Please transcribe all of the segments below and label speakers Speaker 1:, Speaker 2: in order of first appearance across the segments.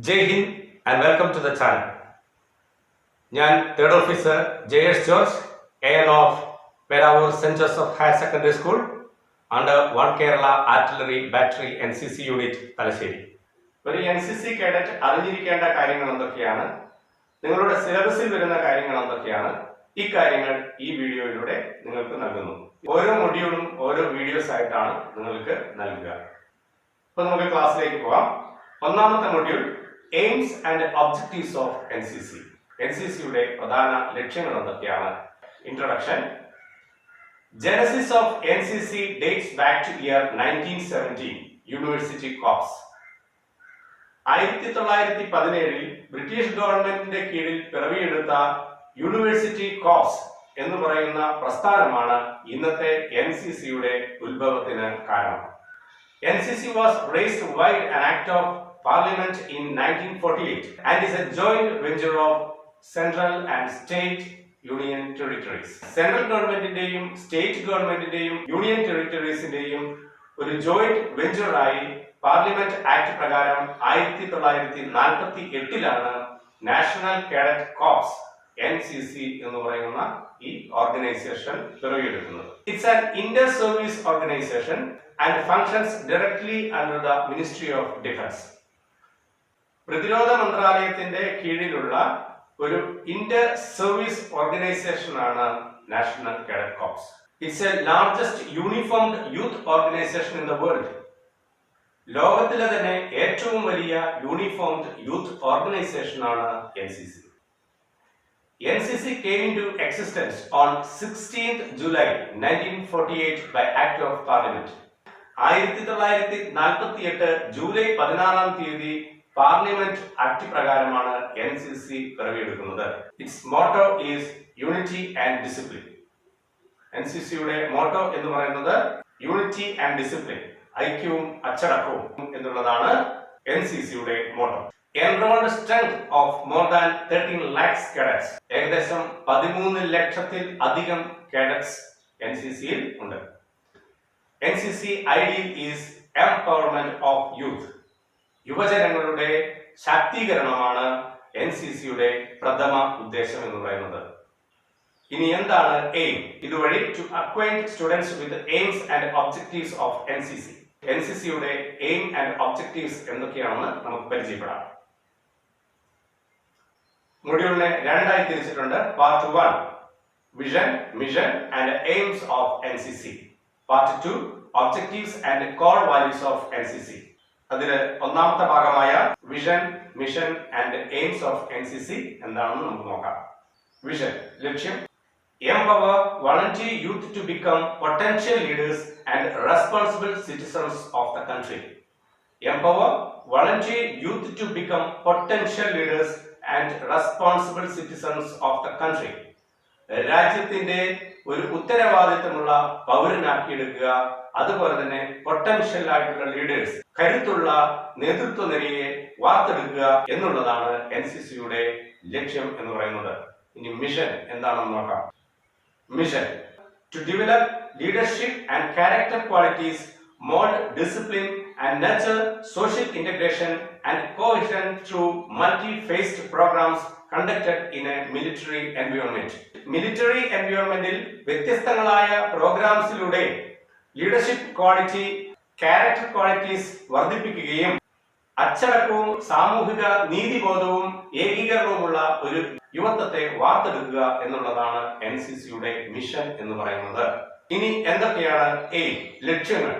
Speaker 1: Jai Hind and welcome to the channel. ഞാൻ third officer JS George, AN of Peravur St. Joseph Higher Secondary School under One Kerala Artillery Battery NCC Unit Thalassery. ഒരു NCC cadet അറിഞ്ഞിരിക്കേണ്ട കാര്യങ്ങൾ എന്തൊക്കെയാണ്, നിങ്ങളുടെ സിലബസിൽ വരുന്ന കാര്യങ്ങൾ എന്തൊക്കെയാണ്, ഈ കാര്യങ്ങൾ ഈ വീഡിയോയിലൂടെ നിങ്ങൾക്ക് നൽകുന്നു. ഓരോ മൊഡ്യൂളും ഓരോ വീഡിയോസ് ആയിട്ടാണ് നിങ്ങൾക്ക് നൽകുക. അപ്പോൾ നമുക്ക് ക്ലാസ്സിലേക്ക് പോകാം. ഒന്നാമത്തെ module AIIMS and objectives of NCC. NCCയുടെ പ്രധാന ലക്ഷ്യങ്ങൾ എന്തൊക്കെയാണ്? Introduction. Genesis of NCC dates back two year 1917, university corps. 1917 British ഗവൺമെന്റിന്റെ കീഴിൽ പിറവിയെടുത്ത യൂണിവേഴ്സിറ്റി കോർപ്സ് എന്ന് പറയുന്ന പ്രസ്ഥാനമാണ് ഇന്നത്തെ NCCയുടെ ഉത്ഭവത്തിന് കാരണം. NCC was raised via an act of Parliament in 1948 and is a joint venture of central and state union territories. Central ഗവൺമെന്റിന്റെയും state ഗവൺമെന്റിന്റെയും union ടെറിട്ടറീസിന്റെയും ഒരു ജോയിന്റ് വെഞ്ചറായി പാർലമെന്റ് ആക്ട് പ്രകാരം 1948 നാഷണൽ കേഡറ്റ് കോർപ്സ് NCC എന്ന് പറയുന്ന ഈ ഓർഗനൈസേഷൻ പിറവിയെടുക്കുന്നത്. It's an inter service organisation and functions directly under the Ministry of Defense. പ്രതിരോധ മന്ത്രാലയത്തിന്റെ കീഴിലുള്ള ഒരു ഇന്റർ സർവീസ് ഓർഗനൈസേഷൻ ആണ് national cadet corps. It's A largest uniformed youth organisation in the world. ലോകത്തിലെ തന്നെ ഏറ്റവും വലിയ യൂണിഫോംഡ് യൂത്ത് ഓർഗനൈസേഷൻ ആണ് NCC. NCC came into existence on 16th July 1948 by Act of Parliament. 1948 July 16 parliament act പ്രകാരമാണ് NCC പിറവിയെടുക്കുന്നത്. It's motto is unity and discipline. NCCയുടെ motto എന്ന് പറയുന്നത് യൂണിറ്റി ആൻഡ് ഡിസിപ്ലിൻ, ഐക്യവും അച്ചടക്കവും എന്നുള്ളതാണ് NCCയുടെ motto. Enrolled strength of more than 13 lakhs cadets. ഏകദേശം 13 ലക്ഷത്തിൽ അധികം കേഡറ്റ്സ് NCCയിൽ ഉണ്ട്. NCC ideal is empowerment of youth. യുവജനങ്ങളുടെ ശാക്തീകരണമാണ് NCCയുടെ പ്രഥമ ഉദ്ദേശം എന്ന് പറയുന്നത്. ഇനി എന്താണ് എയിം? ഇതുവഴി to acquaint students with aims and objectives of NCC. NCCയുടെ എയിം ആൻഡ് ഒബ്ജക്റ്റീവ്സ് എന്തൊക്കെയാണെന്ന് നമുക്ക് പരിചയപ്പെടാം. മൊഡ്യൂളിനെ രണ്ടായി തിരിച്ചിട്ടുണ്ട്. Part 1 vision, mission and aims of NCC. Part 2 objectives and core values of NCC. അതിൽ ഒന്നാമത്തെ ഭാഗമായ vision, mission and aims of NCC എന്താണെന്ന് നമുക്ക് നോക്കാം. വിഷൻ, ലക്ഷ്യം. Empower voluntary youth to become potential leaders and responsible citizens of the country. Empower voluntary youth to become potential leaders and responsible citizens of the country. രാജ്യത്തിന്റെ ഒരു ഉത്തരവാദിത്തമുള്ള പൗരനാക്കിയെടുക്കുക, അതുപോലെ തന്നെ potential ആയിട്ടുള്ള ലീഡേഴ്സ്, കരുത്തുള്ള നേതൃത്വ നിരയെ വാർത്തെടുക്കുക എന്നുള്ളതാണ് NCCയുടെ ലക്ഷ്യം എന്ന് പറയുന്നത്. ഇനി മിഷൻ എന്താണെന്ന് നോക്കാം. Mission to develop leadership and character qualities, mould discipline and nurture social integration and cohesion through multi-faceted programmes conducted in a military environment. Military എൻവയോൺമെന്റിൽ വ്യത്യസ്തങ്ങളായ പ്രോഗ്രാംസിലൂടെ ലീഡർഷിപ്പ് ക്വാളിറ്റി, ക്യാരക്ടർ ക്വാളിറ്റീസ് വർദ്ധിപ്പിക്കുകയും അച്ചടക്കവും സാമൂഹിക നീതിബോധവും ഏകീകരണവുമുള്ള ഒരു യുവത്വത്തെ വാർത്തെടുക്കുക എന്നുള്ളതാണ് NCCയുടെ മിഷൻ എന്ന് പറയുന്നത്. ഇനി എന്തൊക്കെയാണ് എയിം, ലക്ഷ്യങ്ങൾ?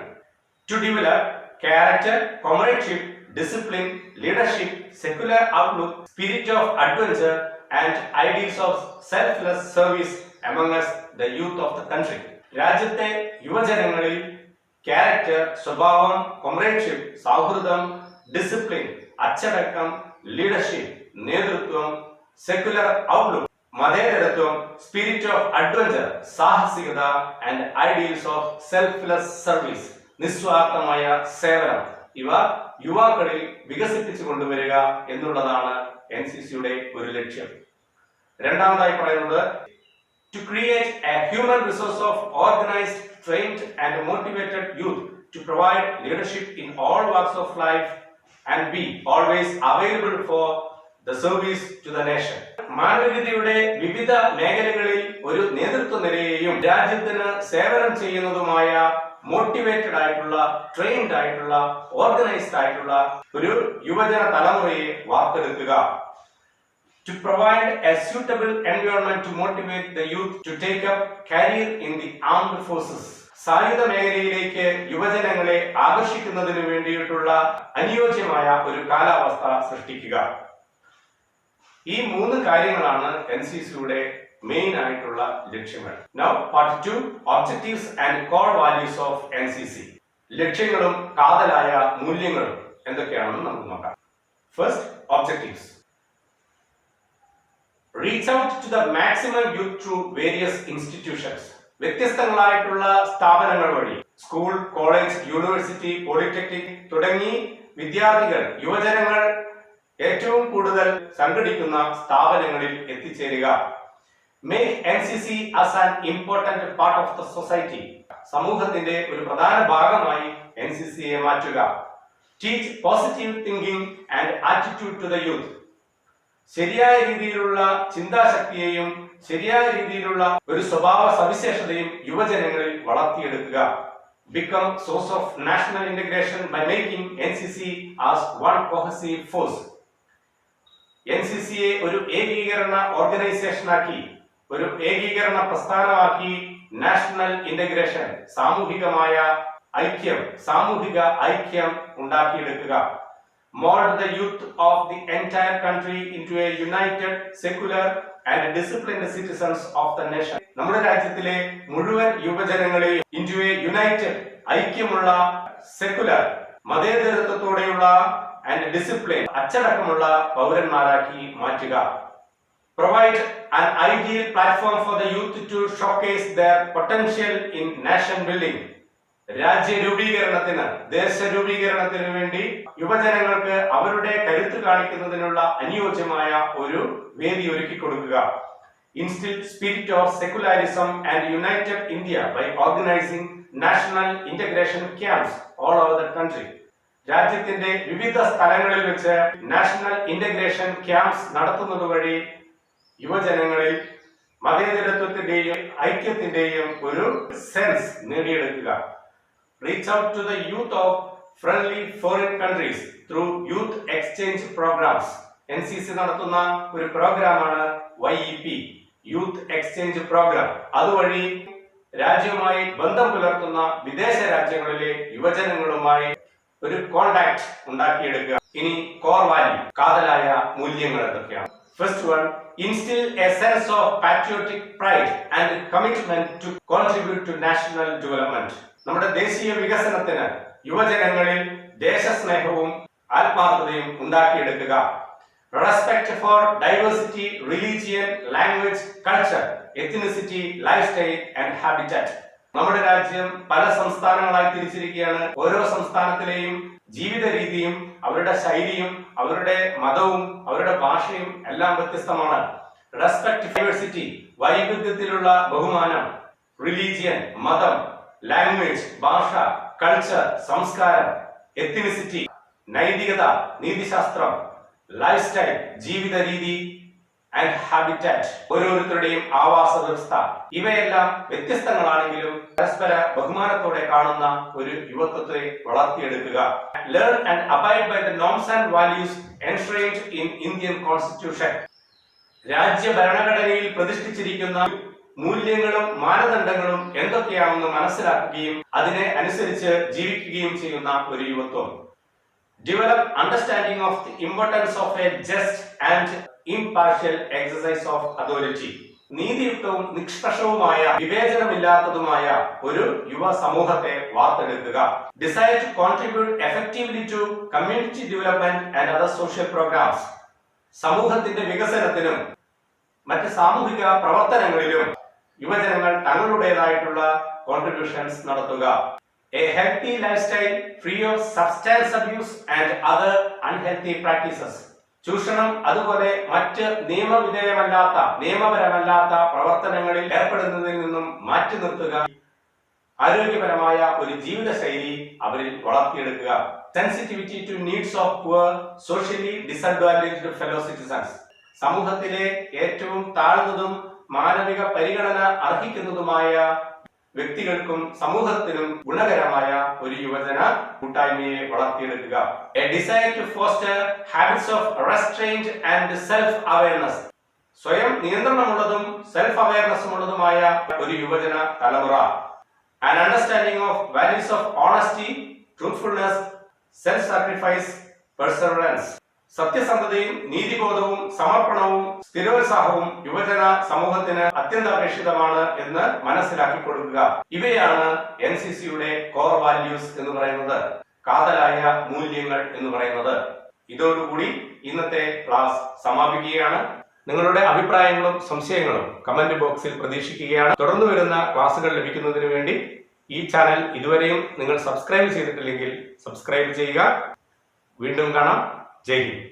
Speaker 1: To develop character, comradeship, discipline, leadership, secular outlook, spirit of adventure and ideals of selfless service among us, the youth of the country. രാജ്യത്തെ യുവജനങ്ങളിൽ ക്യാരക്ടർ, സ്വഭാവം, കൊമറേഡ്ഷിപ്പ്, സൗഹൃദം, ഡിസിപ്ലിൻ, അച്ചടക്കം, ലീഡർഷിപ്പ്, നേതൃത്വം, സെക്യുലർ ഔട്ട്ലുക്ക്, മതേതരത്വം, സ്പിരിറ്റ് ഓഫ് അഡ്വഞ്ചർ, സാഹസികത and ideals of selfless service, നിസ്വാർത്ഥമായ സേവനം, ഇവ യുവാക്കളിൽ വികസിപ്പിച്ചു കൊണ്ടുവരിക എന്നുള്ളതാണ് NCCയുടെ ഒരു ലക്ഷ്യം. രണ്ടാമതായി പറയുന്നത് to create a human resource of organised, trained and motivated youth to provide leadership in all walks of life and B. Always available for the service to the nation. മാനവികതയുടെ വിവിധ മേഖലകളിൽ ഒരു നേതൃത്വ നിലയെയും രാജ്യത്തിന് സേവനം ചെയ്യുന്നതുമായ മോട്ടിവേറ്റഡ് ആയിട്ടുള്ള, ട്രെയിൻഡ് ആയിട്ടുള്ള, ഓർഗനൈസ്ഡ് ആയിട്ടുള്ള ഒരു യുവജന തലമുറയെ വാർത്തെടുക്കുക. To provide a suitable environment to motivate the youth to take up career in the armed forces. സായുധ മേഖലയിലേക്ക് യുവജനങ്ങളെ ആകർഷിക്കുന്നതിന് വേണ്ടിയിട്ടുള്ള അനുയോജ്യമായ ഒരു കാലാവസ്ഥ സൃഷ്ടിക്കുക. ഈ 3 കാര്യങ്ങളാണ് NCCയുടെ മെയിൻ ആയിട്ടുള്ള ലക്ഷ്യങ്ങൾ. Now part 2, objectives and core values of NCC. ലക്ഷ്യങ്ങളും കാതലായ മൂല്യങ്ങളും എന്തൊക്കെയാണെന്ന് നമുക്ക് നോക്കാം. First, objectives. Reach out to the maximum youth through various institutions. വ്യത്യസ്തങ്ങളായിട്ടുള്ള സ്ഥാപനങ്ങൾ വഴി സ്കൂൾ, കോളേജ്, യൂണിവേഴ്സിറ്റി, പോളിടെക്നിക് തുടങ്ങി വിദ്യാർത്ഥികൾ, യുവജനങ്ങൾ ഏറ്റവും കൂടുതൽ സംഘടിക്കുന്ന സ്ഥാപനങ്ങളിൽ എത്തിച്ചേരുക. Make NCC as an important part of the society. സമൂഹത്തിന്റെ ഒരു പ്രധാന ഭാഗമായി NCCയെ മാറ്റുക. Teach positive thinking and attitude to the youth. ശരിയായ രീതിയിലുള്ള ചിന്താശക്തിയെയും ശരിയായ രീതിയിലുള്ള ഒരു സ്വഭാവ സവിശേഷതയും യുവജനങ്ങളിൽ വളർത്തിയെടുക്കുക. Become source of national integration by making NCC as one cohesive force. NCCയെ ഒരു ഏകീകരണ ഓർഗനൈസേഷനാക്കി, ഒരു ഏകീകരണ പ്രസ്ഥാനമാക്കി നാഷണൽ ഇന്റഗ്രേഷൻ, സാമൂഹിക ഐക്യം ഉണ്ടാക്കിയെടുക്കുക. Mold the youth of the entire country into a united, secular and disciplined citizens of the nation. നമ്മുടെ രാജ്യത്തിലെ മുഴുവൻ യുവജനങ്ങളെയും into a united, ഐക്യമുള്ള, സെക്കുലർ, മതേതരത്വത്തോടെയുള്ള and disciplined, അച്ചടക്കമുള്ള പൗരന്മാരാക്കി മാറ്റുക. Provide an ideal platform for the youth to showcase their potential in nation building. രാജ്യരൂപീകരണത്തിന്, ദേശരൂപീകരണത്തിന് വേണ്ടി യുവജനങ്ങൾക്ക് അവരുടെ കരുത്ത് കാണിക്കുന്നതിനുള്ള അനുയോജ്യമായ ഒരു വേദി ഒരുക്കി കൊടുക്കുക. Instill spirit of secularism and united India by organizing national integration camps all over the country. രാജ്യത്തിന്റെ വിവിധ സ്ഥലങ്ങളിൽ വെച്ച് നാഷണൽ ഇന്റഗ്രേഷൻ ക്യാമ്പ്സ് നടത്തുന്നത് വഴി യുവജനങ്ങളിൽ മതേതരത്വത്തിന്റെയും ഐക്യത്തിന്റെയും ഒരു സെൻസ് നേടിയെടുക്കുക. Reach out to the youth of friendly foreign countries through youth exchange programs. NCC നടത്തുന്ന ഒരു പ്രോഗ്രാമാണ് YEP, യൂത്ത് എക്സ്ചേഞ്ച് പ്രോഗ്രാം. അതുവഴി രാജ്യവുമായി ബന്ധം പുലർത്തുന്ന വിദേശ രാജ്യങ്ങളിലെ യുവജനങ്ങളുമായി ഒരു കോണ്ടാക്ട് ഉണ്ടാക്കിയെടുക്കുക. ഇനി കോർ വാല്യൂ, കാതലായ മൂല്യങ്ങൾ എന്തൊക്കെയാണ്? First one, instill a sense of patriotic pride and commitment to contribute to national development. നമ്മുടെ ദേശീയ വികസനത്തിന് യുവജനങ്ങളിൽ ദേശസ്നേഹവും ആത്മാർത്ഥതയും ഉണ്ടാക്കിയെടുക്കുക. Respect for diversity, religion, language, culture, ethnicity, lifestyle and habitat. നമ്മുടെ രാജ്യം പല സംസ്ഥാനങ്ങളായി തിരിച്ചിരിക്കുകയാണ്. ഓരോ സംസ്ഥാനത്തിലെയും ജീവിത രീതിയും അവരുടെ ശൈലിയും അവരുടെ മതവും അവരുടെ ഭാഷയും എല്ലാം വ്യത്യസ്തമാണ്. Respect diversity, വൈവിധ്യത്തിലുള്ള ബഹുമാനം. Religion, മതം. Language, ഭാഷ. Culture, സംസ്കാരം. Ethnicity, നൈതികത, നീതിശാസ്ത്രം. Lifestyle, ജീവിത രീതി. And habitat, ഓരോരുത്തരുടെയും ആവാസ വ്യവസ്ഥ. ഇവയെല്ലാം വ്യത്യസ്തങ്ങളാണെങ്കിലും പരസ്പര ബഹുമാനത്തോടെ കാണുന്ന ഒരു യുവത്വത്തെ വളർത്തിയെടുക്കുക. Learn and abide by the norms and values enshrined in Indian Constitution. രാജ്യ ഭരണഘടനയിൽ പ്രതിഷ്ഠിച്ചിരിക്കുന്ന മൂല്യങ്ങളും മാനദണ്ഡങ്ങളും എന്തൊക്കെയാണെന്ന് മനസ്സിലാക്കുകയും അതിനെ അനുസരിച്ച് ജീവിക്കുകയും ചെയ്യുന്ന ഒരു യുവത്വം. Develop understanding of the importance of a just and impartial exercise of authority. നീതിയുക്തവും നിഷ്പക്ഷവുമായ വിവേചനമില്ലാത്തതുമായ ഒരു യുവ സമൂഹത്തെ വാർത്തെടുക്കുക. Decide to contribute effectively to community development and other social programs. സമൂഹത്തിന്റെ വികസനത്തിനും മറ്റ് സാമൂഹിക പ്രവർത്തനങ്ങളിലും യുവജനങ്ങൾ തങ്ങളുടേതായിട്ടുള്ള കോൺട്രിബ്യൂഷൻസ് നടത്തുക. A healthy lifestyle free of substance abuse and other unhealthy practices. ചൂഷണം അതുപോലെ മറ്റ് നിയമപരമല്ലാത്ത പ്രവർത്തനങ്ങളിൽ ഏർപ്പെടുന്നതിൽ നിന്നും മാറ്റി നിർത്തുക. ആരോഗ്യപരമായ ഒരു ജീവിതശൈലി അവരിൽ വളർത്തിയെടുക്കുക. Sensitivity to needs of poor socially disadvantaged fellow citizens. സമൂഹത്തിലെ ഏറ്റവും താഴ്ന്നതും മാനവിക പരിഗണന അർഹിക്കുന്നതുമായ വ്യക്തികൾക്കും സമൂഹത്തിനും ഗുണകരമായ ഒരു യുവജന കൂട്ടായ്മയെ വളർത്തിയെടുക്കുക. A desire to foster habits of restraint and self awareness. സ്വയം നിയന്ത്രണമുള്ളതും സെൽഫ് അവയർനെസ്സും ഉള്ളതുമായ ഒരു യുവജന തലമുറ. An understanding of values of honesty, truthfulness, self sacrifice, perseverance. സത്യസന്ധതയും നീതിബോധവും സമർപ്പണവും സ്ഥിരോത്സാഹവും യുവജന സമൂഹത്തിന് അത്യന്താപേക്ഷിതമാണ് എന്ന് മനസ്സിലാക്കി കൊടുക്കുക. ഇവയാണ് NCCയുടെ കോർ വാല്യൂസ് എന്ന് പറയുന്നത്, കാതലായ മൂല്യങ്ങൾ എന്ന് പറയുന്നത്. ഇതോടുകൂടി ഇന്നത്തെ ക്ലാസ് സമാപിക്കുകയാണ്. നിങ്ങളുടെ അഭിപ്രായങ്ങളും സംശയങ്ങളും കമന്റ് ബോക്സിൽ പ്രതീക്ഷിക്കുകയാണ്. തുടർന്ന് വരുന്ന ക്ലാസുകൾ ലഭിക്കുന്നതിന് വേണ്ടി ഈ ചാനൽ ഇതുവരെയും നിങ്ങൾ സബ്സ്ക്രൈബ് ചെയ്തിട്ടില്ലെങ്കിൽ സബ്സ്ക്രൈബ് ചെയ്യുക. വീണ്ടും കാണാം. ജയ് ഹിന്ദ്.